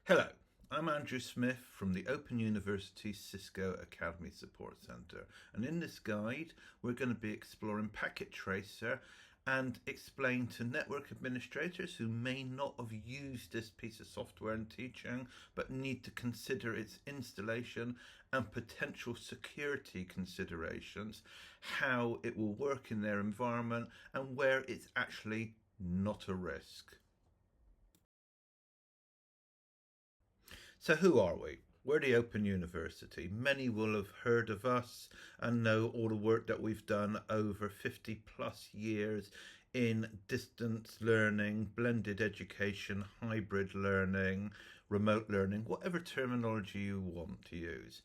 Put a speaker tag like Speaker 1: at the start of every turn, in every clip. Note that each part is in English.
Speaker 1: Hello, I'm Andrew Smith from the Open University Cisco Academy Support Centre, and in this guide we're going to be exploring Packet Tracer and explain to network administrators who may not have used this piece of software in teaching but need to consider its installation and potential security considerations, how it will work in their environment and where it's actually not a risk. So who are we? We're the Open University. Many will have heard of us and know all the work that we've done over 50 plus years in distance learning, blended education, hybrid learning, remote learning, whatever terminology you want to use.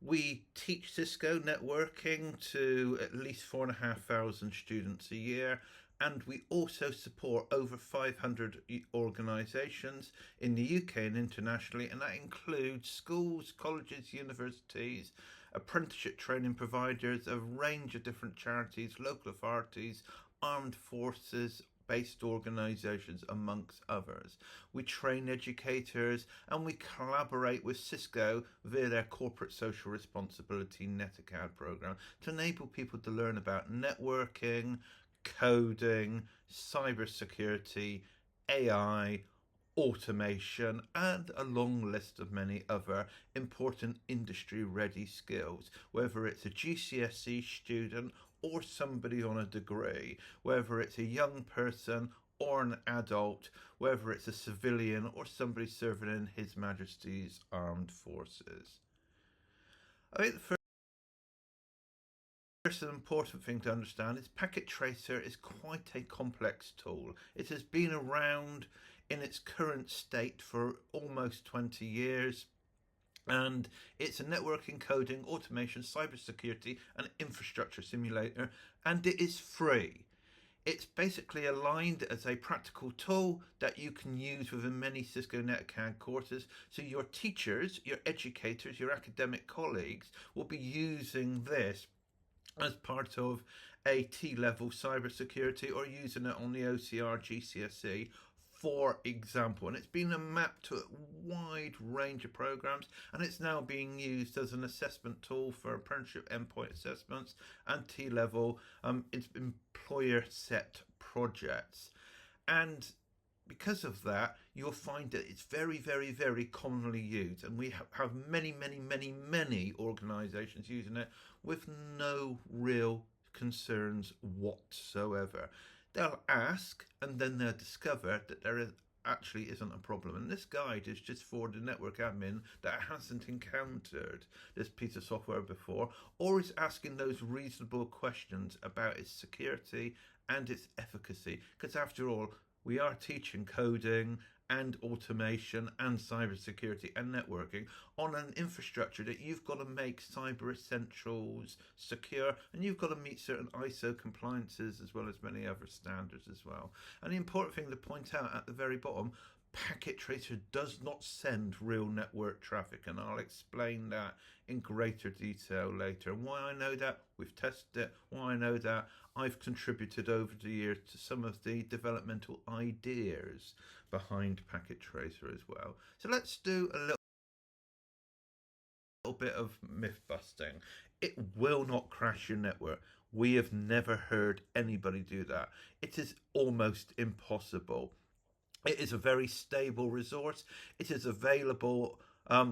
Speaker 1: We teach Cisco networking to at least 4,500 students a year, and we also support over 500 organisations in the UK and internationally, and that includes schools, colleges, universities, apprenticeship training providers, a range of different charities, local authorities, armed forces, based organisations amongst others. We train educators and we collaborate with Cisco via their corporate social responsibility NetAcad program to enable people to learn about networking, coding, cybersecurity, AI, automation, and a long list of many other important industry ready skills, whether it's a GCSE student or somebody on a degree, whether it's a young person or an adult, whether it's a civilian or somebody serving in His Majesty's Armed Forces. I think the first important thing to understand is Packet Tracer is quite a complex tool. It has been around in its current state for almost 20 years. And it's a networking, coding, automation, cybersecurity, and infrastructure simulator, and it is free. It's basically aligned as a practical tool that you can use within many Cisco NetAcad courses. So your teachers, your educators, your academic colleagues will be using this as part of a T-level cybersecurity or using it on the OCR GCSE, for example. And it's been mapped to a wide range of programs, and it's now being used as an assessment tool for apprenticeship endpoint assessments and T-level employer set projects. And because of that, you'll find that it's very, very, very commonly used, and we have many organisations using it with no real concerns whatsoever. They'll ask, and then they'll discover that there actually isn't a problem. And this guide is just for the network admin that hasn't encountered this piece of software before, or is asking those reasonable questions about its security and its efficacy. Because after all, we are teaching coding and automation and cybersecurity and networking on an infrastructure that you've got to make cyber essentials secure, and you've got to meet certain ISO compliances as well as many other standards as well. And the important thing to point out at the very bottom, Packet Tracer does not send real network traffic, and I'll explain that in greater detail later. And why I know that, we've tested it. Why I know that, I've contributed over the years to some of the developmental ideas behind Packet Tracer as well. So let's do a little bit of myth busting. It will not crash your network. We have never heard anybody do that. It is almost impossible. It is a very stable resource. It is available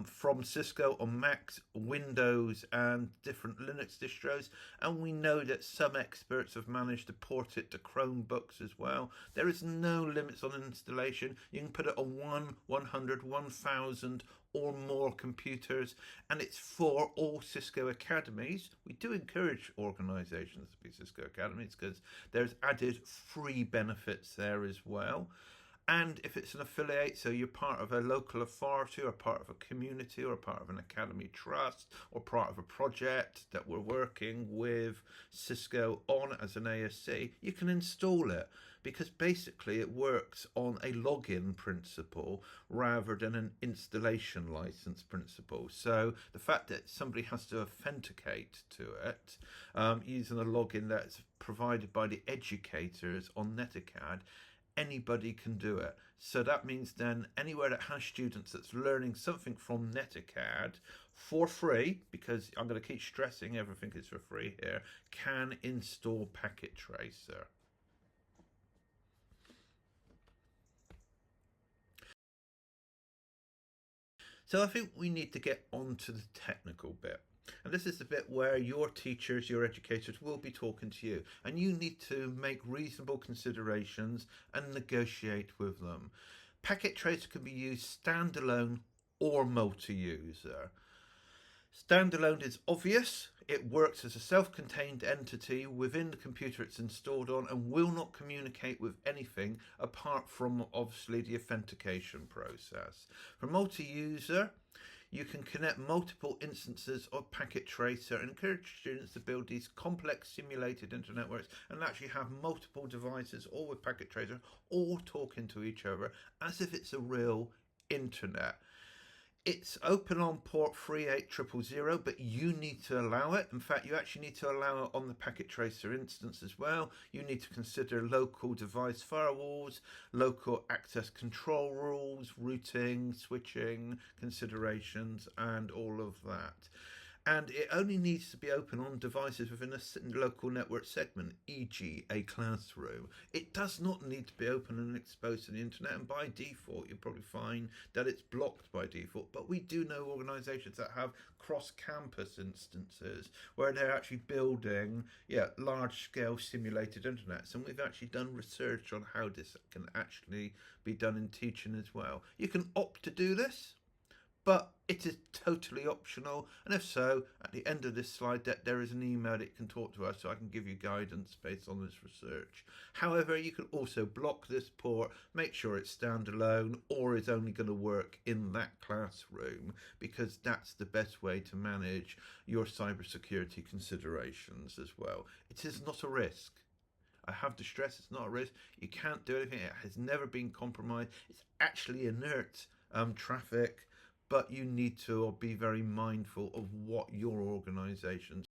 Speaker 1: from Cisco on Macs, Windows, and different Linux distros. And we know that some experts have managed to port it to Chromebooks as well. There is no limits on installation. You can put it on 100, 1,000 or more computers, and it's for all Cisco academies. We do encourage organisations to be Cisco academies because there's added free benefits there as well. And if it's an affiliate, so you're part of a local authority or part of a community or part of an academy trust or part of a project that we're working with Cisco on as an ASC, you can install it, because basically it works on a login principle rather than an installation license principle. So the fact that somebody has to authenticate to it using a login that's provided by the educators on NetAcad, anybody can do it. So that means then anywhere that has students that's learning something from NetAcad for free, because I'm going to keep stressing everything is for free here, can install Packet Tracer. So I think we need to get on to the technical bit. And this is the bit where your teachers, your educators will be talking to you. And you need to make reasonable considerations and negotiate with them. Packet Tracer can be used standalone or multi-user. Standalone is obvious. It works as a self-contained entity within the computer it's installed on and will not communicate with anything apart from obviously the authentication process. For multi-user, you can connect multiple instances of Packet Tracer and encourage students to build these complex simulated internet networks and actually have multiple devices all with Packet Tracer all talking to each other as if it's a real internet. It's open on port 38000, but you need to allow it. In fact, you actually need to allow it on the Packet Tracer instance as well. You need to consider local device firewalls, local access control rules, routing, switching considerations, and all of that. And it only needs to be open on devices within a local network segment, e.g. a classroom. It does not need to be open and exposed to the internet, and by default you'll probably find that it's blocked by default. But we do know organisations that have cross-campus instances where they're actually building large-scale simulated internets, and we've actually done research on how this can actually be done in teaching as well. You can opt to do this, but it is totally optional, and if so, at the end of this slide deck there is an email that you can talk to us so I can give you guidance based on this research. However, you can also block this port, make sure it's standalone or is only going to work in that classroom, because that's the best way to manage your cybersecurity considerations as well. It is not a risk. I have to stress it's not a risk. You can't do anything. It has never been compromised. It's actually inert traffic, but you need to be very mindful of what your organisation's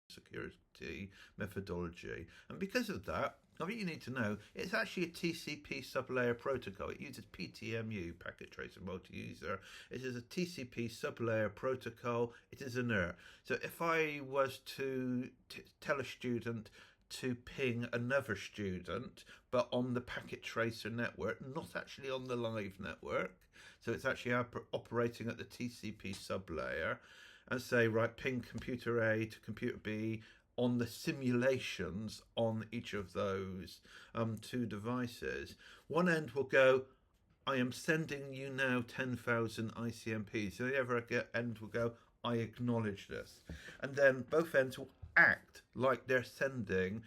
Speaker 1: security methodology. And because of that, I think you need to know it's actually a TCP sublayer protocol. It uses PTMU, Packet Tracer Multi-User. It is a TCP sublayer protocol. It is inert. So if I was to tell a student to ping another student, but on the Packet Tracer network, not actually on the live network, so it's actually operating at the TCP sublayer, and say, right, ping computer A to computer B on the simulations on each of those two devices. One end will go, I am sending you now 10,000 ICMPs. So the other end will go, I acknowledge this. And then both ends will act like they're sending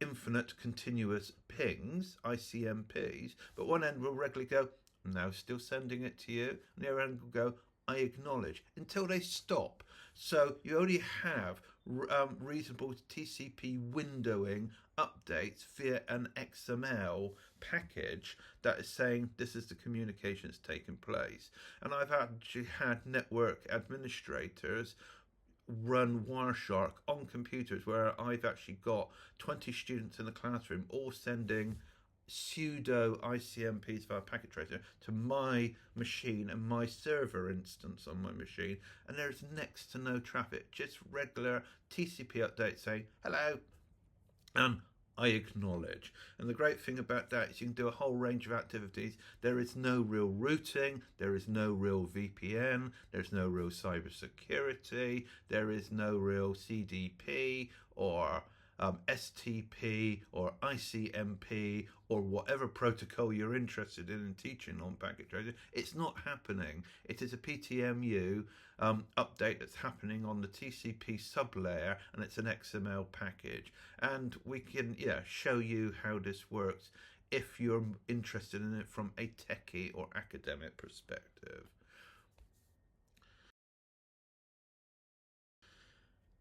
Speaker 1: infinite continuous pings, ICMPs, but one end will regularly go, I'm now still sending it to you, and the other end will go, I acknowledge, until they stop. So you only have reasonable TCP windowing updates via an XML package that is saying this is the communication that's taking place. And I've actually had network administrators run Wireshark on computers where I've actually got 20 students in the classroom all sending pseudo ICMPs via Packet Tracer to my machine and my server instance on my machine, and there's next to no traffic, just regular TCP updates saying hello and I acknowledge. And the great thing about that is you can do a whole range of activities. There is no real routing, there is no real VPN, there's no real cybersecurity, there is no real CDP or STP or ICMP or whatever protocol you're interested in teaching on Packet Tracer. It's not happening. It is a PTMU update that's happening on the TCP sublayer, and it's an XML package. And we can show you how this works if you're interested in it from a techie or academic perspective.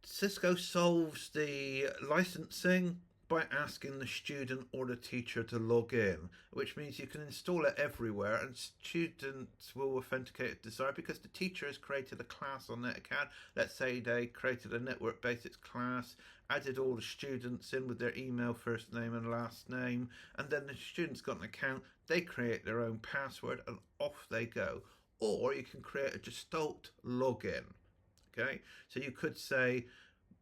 Speaker 1: Cisco solves the licensing by asking the student or the teacher to log in, which means you can install it everywhere and students will authenticate at desire because the teacher has created a class on NetAcad. Let's say they created a network basics class, added all the students in with their email, first name and last name, and then the students got an account, they create their own password and off they go. Or you can create a gestalt login. Okay, so you could say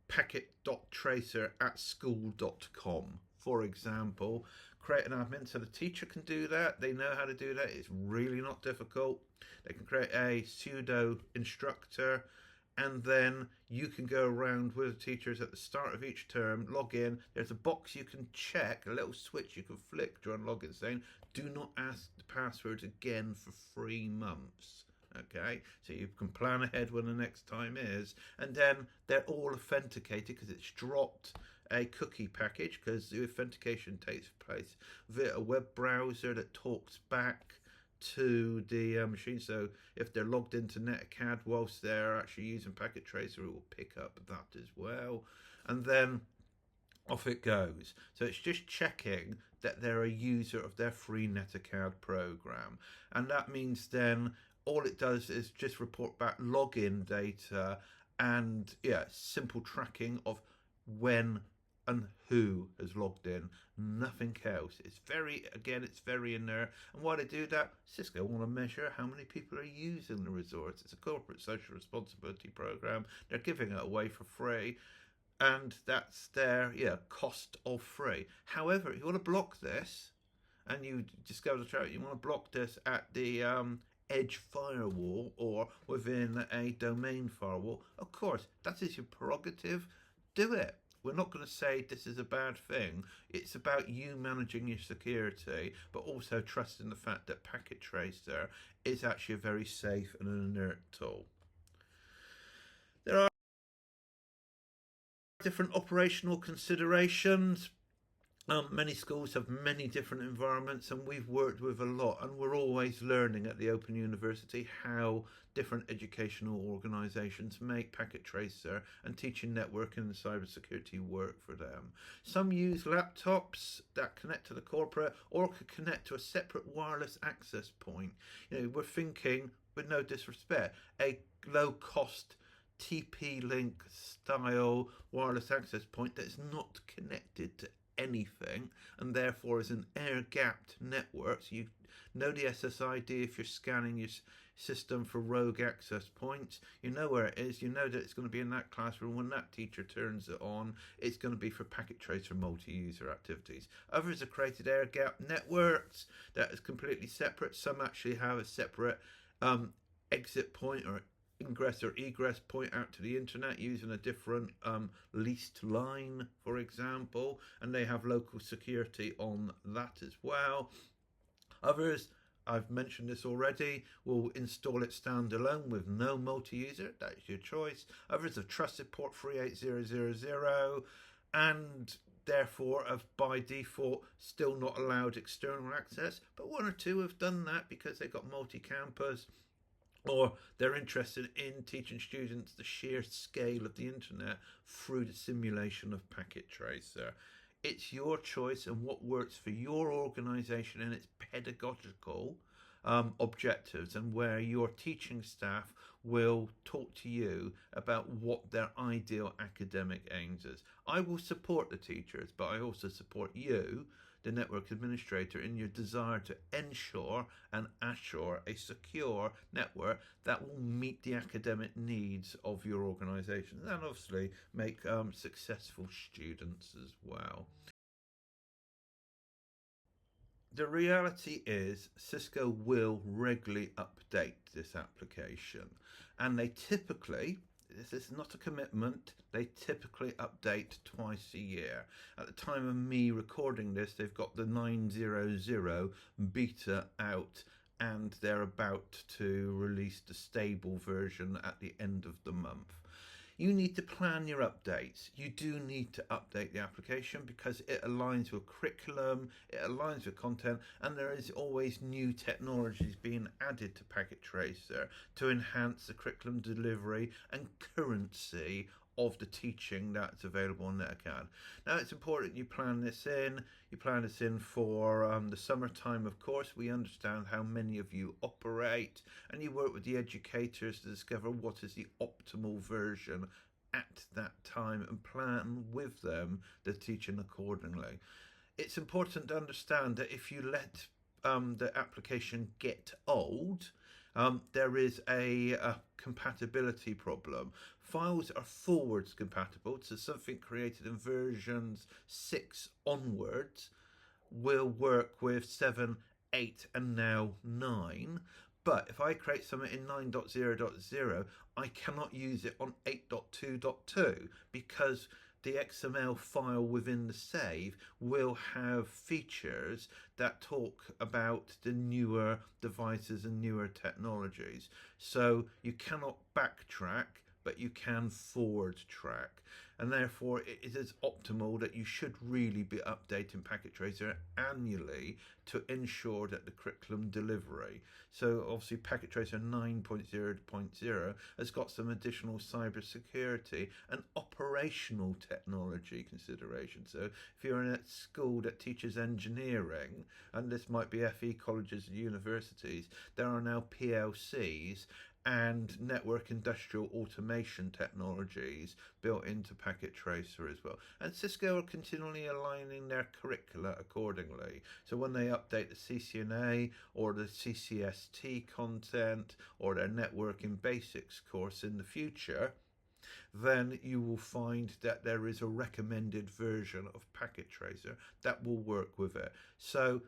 Speaker 1: packet.tracer@school.com, for example. Create an admin so the teacher can do that. They know how to do that. It's really not difficult. They can create a pseudo instructor, and then you can go around with the teachers at the start of each term, log in. There's a box you can check, a little switch you can flick during login saying, do not ask the passwords again for 3 months. Okay, so you can plan ahead when the next time is, and then they're all authenticated because it's dropped a cookie package, because the authentication takes place via a web browser that talks back to the machine. So if they're logged into NetAcad whilst they're actually using Packet Tracer, it will pick up that as well, and then off it goes. So it's just checking that they're a user of their free NetAcad program, and that means then all it does is just report back login data and simple tracking of when and who has logged in, nothing else. It's very inert. And why they do that, Cisco want to measure how many people are using the resource. It's a corporate social responsibility program. They're giving it away for free, and that's their cost of free. However, if you want to block this, and you discover the track, you want to block this at the edge firewall or within a domain firewall, of course, that is your prerogative. Do it. We're not going to say this is a bad thing. It's about you managing your security, but also trusting the fact that Packet Tracer is actually a very safe and an inert tool. There are different operational considerations. Many schools have many different environments, and we've worked with a lot, and we're always learning at the Open University how different educational organisations make Packet Tracer and teaching networking and cybersecurity work for them. Some use laptops that connect to the corporate or could connect to a separate wireless access point. We're thinking, with no disrespect, a low-cost TP-Link style wireless access point that is not connected to anything and therefore is an air-gapped network. So you know the SSID if you're scanning your system for rogue access points. You know where it is. You know that it's going to be in that classroom. When that teacher turns it on, it's going to be for Packet Tracer multi-user activities. Others have created air-gapped networks that is completely separate. Some actually have a separate exit point or ingress or egress point out to the internet using a different leased line, for example, and they have local security on that as well. Others, I've mentioned this already, will install it standalone with no multi-user. That's your choice. Others have trusted port 38000 and therefore have by default still not allowed external access, but one or two have done that because they've got multi-campus, or they're interested in teaching students the sheer scale of the internet through the simulation of Packet Tracer. It's your choice and what works for your organisation and its pedagogical objectives, and where your teaching staff will talk to you about what their ideal academic aims is. I will support the teachers, but I also support you, the network administrator, in your desire to ensure and assure a secure network that will meet the academic needs of your organisation and obviously make successful students as well. The reality is Cisco will regularly update this application, and they typically, this is not a commitment, they typically update twice a year. At the time of me recording this, they've got the 9.0.0 beta out, and they're about to release the stable version at the end of the month. You need to plan your updates. You do need to update the application because it aligns with curriculum, it aligns with content, and there is always new technologies being added to Packet Tracer to enhance the curriculum delivery and currency of the teaching that's available on NetAcad. Now it's important you plan this in. You plan this in for the summertime, of course. We understand how many of you operate, and you work with the educators to discover what is the optimal version at that time and plan with them the teaching accordingly. It's important to understand that if you let the application get old, there is a compatibility problem. Files are forwards compatible, so something created in versions 6 onwards will work with 7, 8, and now 9. But if I create something in 9.0.0, I cannot use it on 8.2.2 because the XML file within the save will have features that talk about the newer devices and newer technologies. So you cannot backtrack, but you can forward track. And therefore it is optimal that you should really be updating Packet Tracer annually to ensure that the curriculum delivery. So obviously Packet Tracer 9.0.0 has got some additional cyber security and operational technology considerations. So if you're in a school that teaches engineering, and this might be FE colleges and universities, there are now PLCs and network industrial automation technologies built into Packet Tracer as well. And Cisco are continually aligning their curricula accordingly. So when they update the CCNA or the CCST content or their networking basics course in the future, then you will find that there is a recommended version of Packet Tracer that will work with it. So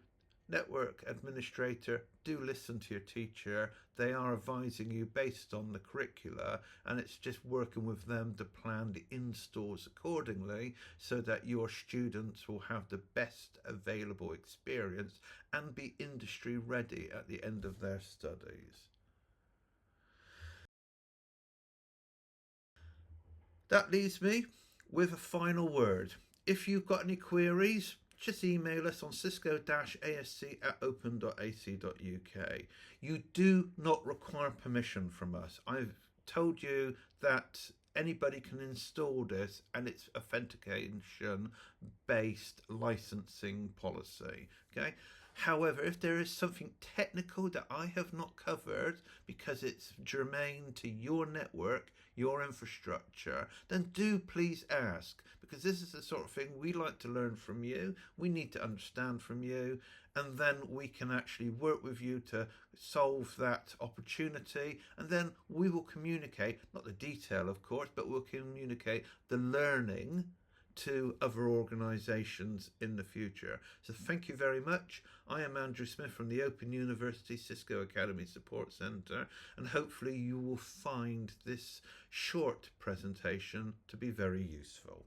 Speaker 1: network administrator, do listen to your teacher. They are advising you based on the curricula, and it's just working with them to plan the installs accordingly so that your students will have the best available experience and be industry ready at the end of their studies. That leaves me with a final word. If you've got any queries, just email us on cisco-asc@open.ac.uk. You do not require permission from us. I've told you that anybody can install this, and it's authentication based licensing policy. Okay. However, if there is something technical that I have not covered because it's germane to your network, your infrastructure, then do please ask, because this is the sort of thing we like to learn from you. We need to understand from you, and then we can actually work with you to solve that opportunity, and then we will communicate, not the detail of course, but we'll communicate the learning to other organisations in the future. So thank you very much. I am Andrew Smith from the Open University Cisco Academy Support Centre, and hopefully you will find this short presentation to be very useful.